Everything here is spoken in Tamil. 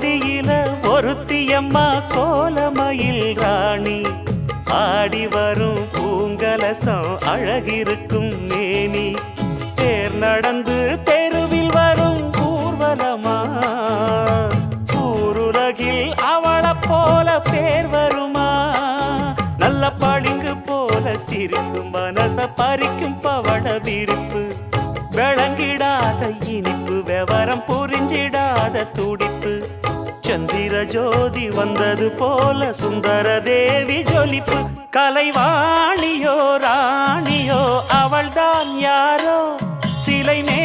கோடியில ஒருத்தியம்மா கோலமயில் ராணி ஆடி வரும் பூங்கலசம் அழகிருக்கும் மேனி தேர் நடந்து தெருவில் வரும் ஊர்வலமா ஊருலகில் அவளை போல பேர் வருமா நல்ல பளிங்கு போல சிரிக்கும் மனச பறிக்கும் பவள விரிப்பு விளங்கிடாத இனிப்பு விவரம் புரிஞ்சிடாத துடிப்பு சந்திர ஜோதி வந்தது போல சுந்தர தேவி ஜொலிப்பு கலைவாணியோ ராணியோ அவள்தான் யாரோ சிலை மே